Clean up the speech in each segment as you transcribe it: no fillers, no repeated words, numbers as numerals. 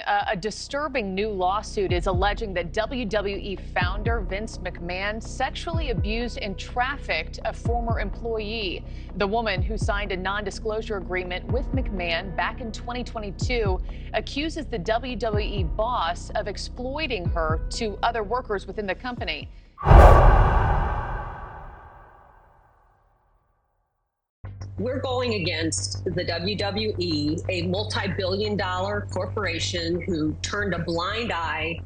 A disturbing new lawsuit is alleging that WWE founder Vince McMahon sexually abused and trafficked a former employee. The woman, who signed a non-disclosure agreement with McMahon back in 2022, accuses the WWE boss of exploiting her to other workers within the company. We're going against the WWE, a multi-billion-dollar corporation who turned a blind eye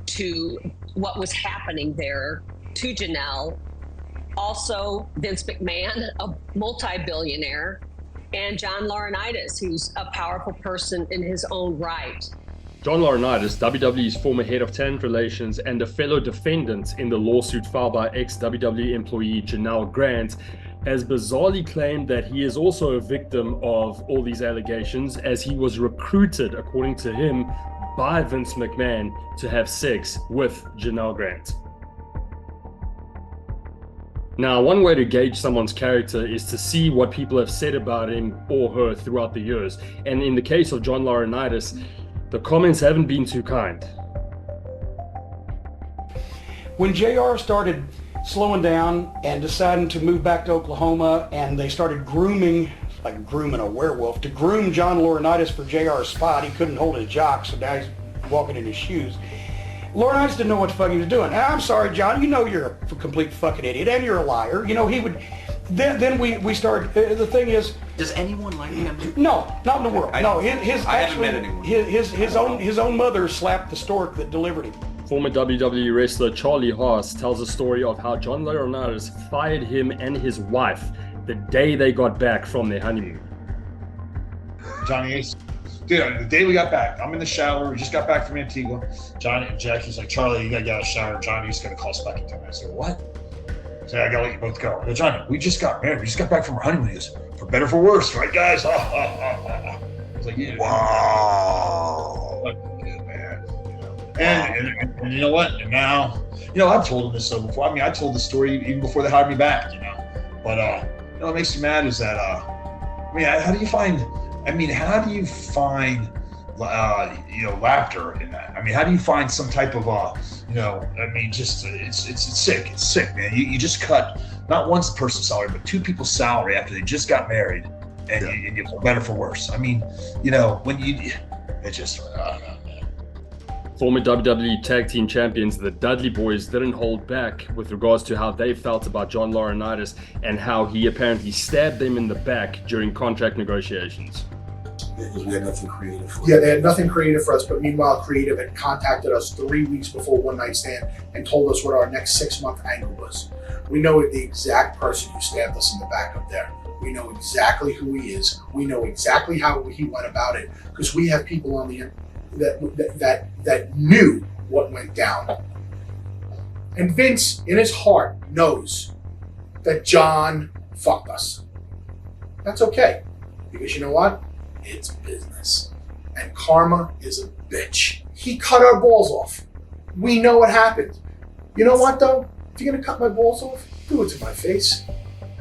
to what was happening there, to Janel. Also, Vince McMahon, a multi-billionaire, and John Laurinaitis, who's a powerful person in his own right. John Laurinaitis, WWE's former head of talent relations and a fellow defendant in the lawsuit filed by ex-WWE employee Janel Grant, has bizarrely claimed that he is also a victim of all these allegations, as he was recruited, according to him, by Vince McMahon to have sex with Janel Grant. Now, one way to gauge someone's character is to see what people have said about him or her throughout the years. And in the case of John Laurinaitis, the comments haven't been too kind. When JR started slowing down and deciding to move back to Oklahoma, and they started grooming, like grooming a werewolf, to groom John Laurinaitis for JR's spot. He couldn't hold his jock, so now he's walking in his shoes. Laurinaitis didn't know what the fuck he was doing. And I'm sorry, John, you know you're a complete fucking idiot, and you're a liar. You know, he would, then we started, the thing is... Does anyone like him? No, not in the world. No, I haven't met anyone. His own mother slapped the stork that delivered him. Former WWE wrestler Charlie Haas tells a story of how John Laurinaitis fired him and his wife the day they got back from their honeymoon. Johnny, dude, the day we got back, I'm in the shower. We just got back from Antigua. Johnny and Jackie's like, Charlie, you gotta get out of the shower. Johnny's gonna call us back in 10 minutes. I said, what? I said, I gotta let you both go. I go, Johnny, we just got married. We just got back from our honeymoon. He goes, for better or for worse, right, guys? I was like, yeah. Wow. Good, man. And you know what? And now, I've told him this before. I mean, I told the story even before they hired me back, But, what makes me mad is that, how do you find laughter in that? I mean, how do you find some type of, it's sick. It's sick, man. You just cut not one person's salary, but two people's salary after they just got married, and you for better for worse. I mean, when it just, I don't know. Former WWE Tag Team Champions, the Dudley Boyz, didn't hold back with regards to how they felt about John Laurinaitis and how he apparently stabbed them in the back during contract negotiations. Because we had nothing creative for us. Yeah, they had nothing creative for us, but meanwhile, Creative had contacted us 3 weeks before One Night Stand and told us what our next 6-month angle was. We know the exact person who stabbed us in the back up there. We know exactly who he is. We know exactly how he went about it, because we have people on the that knew what went down. And Vince, in his heart, knows that John fucked us. That's okay, because you know what? It's business. And karma is a bitch. He cut our balls off. We know what happened. You know what, though? If you're gonna cut my balls off, do it to my face.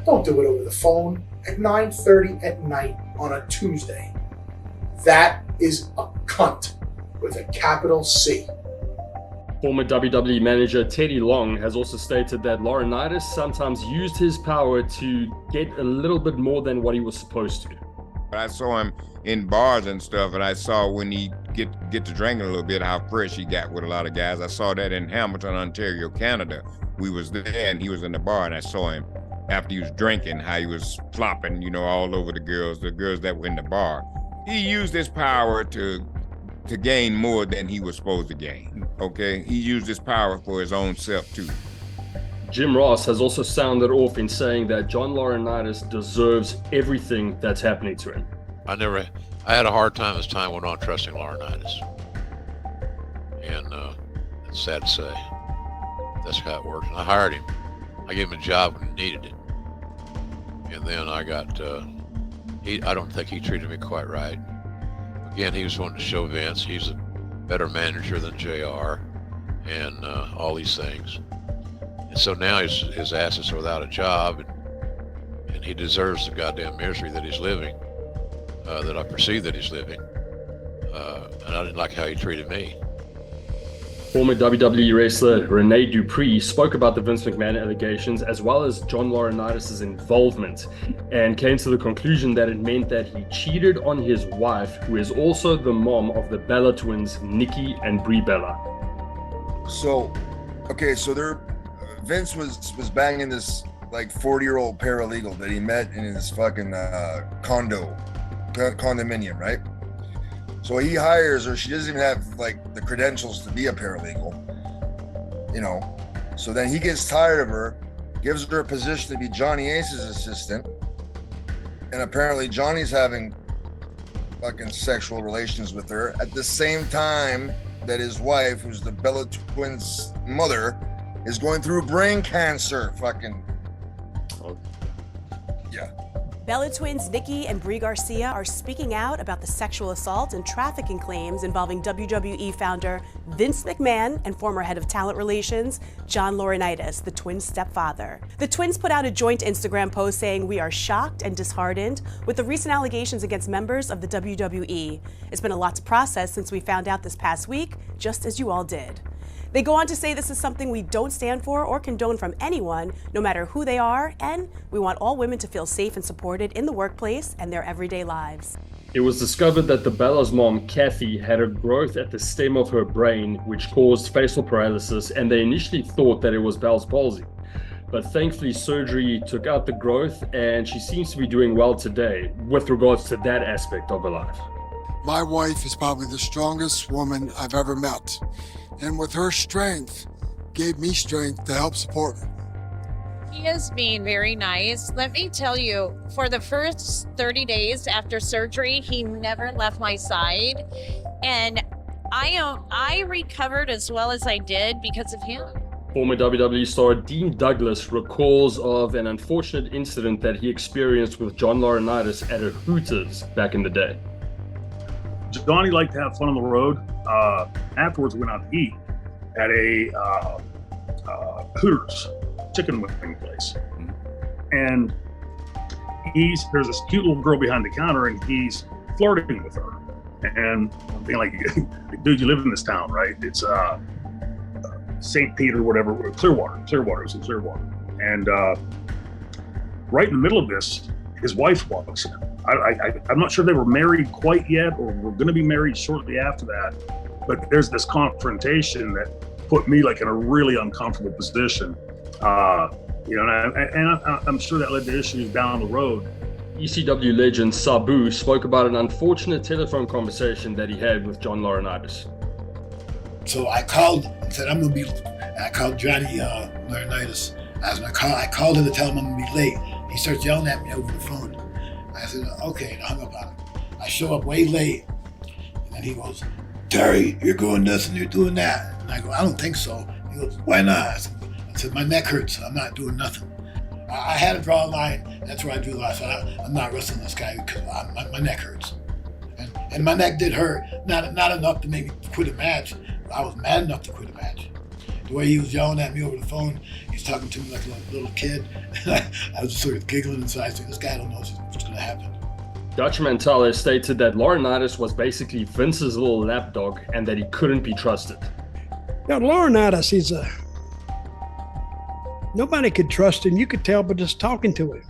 Don't do it over the phone at 9:30 at night on a Tuesday. That is a cunt with a capital C. Former WWE manager Teddy Long has also stated that Laurinaitis sometimes used his power to get a little bit more than what he was supposed to. I saw him in bars and stuff, and I saw when he get to drinking a little bit how fresh he got with a lot of guys. I saw that in Hamilton, Ontario, Canada. We was there and he was in the bar, and I saw him after he was drinking, how he was flopping, all over the girls that were in the bar. He used his power to gain more than he was supposed to gain, okay? He used his power for his own self, too. Jim Ross has also sounded off in saying that John Laurinaitis deserves everything that's happening to him. I had a hard time as time went on trusting Laurinaitis. And it's sad to say, that's how it worked. And I hired him. I gave him a job when he needed it. And then I got, I don't think he treated me quite right. Again, he was wanting to show Vince he's a better manager than JR and all these things. And so now his ass is without a job, and he deserves the goddamn misery that he's living, that I perceive that he's living. and I didn't like how he treated me. Former WWE wrestler Rene Dupree spoke about the Vince McMahon allegations as well as John Laurinaitis' involvement, and came to the conclusion that it meant that he cheated on his wife, who is also the mom of the Bella twins, Nikki and Brie Bella. So, okay, so Vince was banging this like 40-year-old paralegal that he met in his fucking condominium, right? So he hires her. She doesn't even have like the credentials to be a paralegal, you know. So then he gets tired of her, gives her a position to be Johnny Ace's assistant, and apparently Johnny's having fucking sexual relations with her at the same time that his wife, who's the Bella twins' mother, is going through brain cancer. Fucking yeah. Bella twins Nikki and Brie Garcia are speaking out about the sexual assault and trafficking claims involving WWE founder Vince McMahon and former head of talent relations John Laurinaitis, the twins' stepfather. The twins put out a joint Instagram post saying, "We are shocked and disheartened with the recent allegations against members of the WWE. It's been a lot to process since we found out this past week, just as you all did." They go on to say this is something we don't stand for or condone from anyone, no matter who they are, and we want all women to feel safe and supported in the workplace and their everyday lives. It was discovered that the Bella's mom, Kathy, had a growth at the stem of her brain, which caused facial paralysis, and they initially thought that it was Bell's palsy. But thankfully, surgery took out the growth, and she seems to be doing well today with regards to that aspect of her life. My wife is probably the strongest woman I've ever met. And with her strength, gave me strength to help support her. He is being very nice. Let me tell you, for the first 30 days after surgery, he never left my side. And I recovered as well as I did because of him. Former WWE star Dean Douglas recalls of an unfortunate incident that he experienced with John Laurinaitis at a Hooters back in the day. Johnny liked to have fun on the road. Afterwards, we went out to eat at a Hooters chicken wing place. And there's this cute little girl behind the counter, and he's flirting with her. And I'm thinking, like, dude, you live in this town, right? It's St. Peter, whatever, Clearwater. It's in Clearwater. And right in the middle of this, his wife walks in. I'm not sure they were married quite yet, or were going to be married shortly after that. But there's this confrontation that put me like in a really uncomfortable position. I'm sure that led to issues down the road. ECW legend Sabu spoke about an unfortunate telephone conversation that he had with John Laurinaitis. So I called and said, I called Johnny Laurinaitis. I called him to tell him I'm gonna be late. He starts yelling at me over the phone. I said, okay, and I hung up on him. I show up way late, and then he goes, "Terry, you're doing this and you're doing that." And I go, "I don't think so." He goes, "Why not?" I said, "My neck hurts. I'm not doing nothing." I had to draw a line. That's where I drew the line. I'm not wrestling this guy because my neck hurts. And my neck did hurt. Not enough to make me quit a match. I was mad enough to quit a match. The way he was yelling at me over the phone, he's talking to me like a little kid. And I was just sort of giggling inside, saying, this guy don't know what's going to happen. Dutch Mantell has stated that Laurinaitis was basically Vince's little lapdog and that he couldn't be trusted. Now, Laurinaitis, nobody could trust him. You could tell by just talking to him.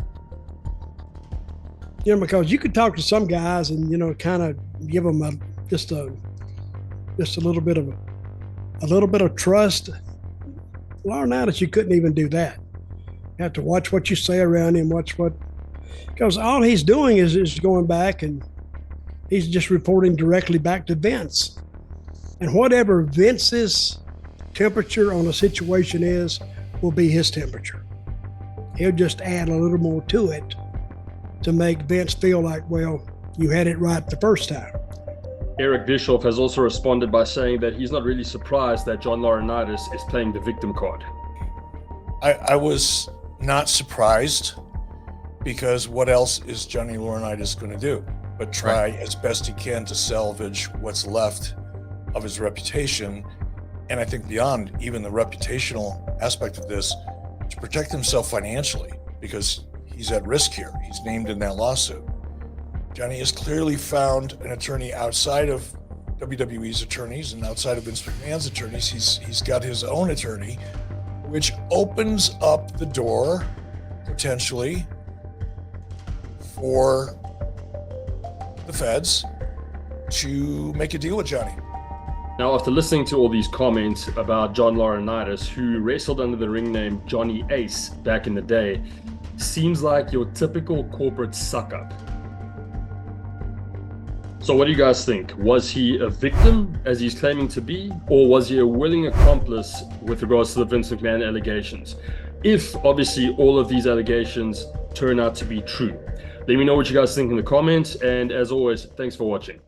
You know, because you could talk to some guys and, kind of give them just a little bit of trust. Laurinaitis, you couldn't even do that. You have to watch what you say around him, because all he's doing is going back and he's just reporting directly back to Vince. And whatever Vince's temperature on a situation is, will be his temperature. He'll just add a little more to it to make Vince feel like, well, you had it right the first time. Eric Bischoff has also responded by saying that he's not really surprised that John Laurinaitis is playing the victim card. I was not surprised, because what else is Johnny Laurinaitis going to do but try as best he can to salvage what's left of his reputation, and I think beyond even the reputational aspect of this, to protect himself financially, because he's at risk here. He's named in that lawsuit. Johnny has clearly found an attorney outside of WWE's attorneys and outside of Vince McMahon's attorneys, he's got his own attorney, which opens up the door potentially for the feds to make a deal with Johnny. Now, after listening to all these comments about John Laurinaitis, who wrestled under the ring name Johnny Ace back in the day, seems like your typical corporate suck-up. So what do you guys think? Was he a victim, as he's claiming to be, or was he a willing accomplice with regards to the Vince McMahon allegations? If, obviously, all of these allegations turn out to be true. Let me know what you guys think in the comments, and as always, thanks for watching.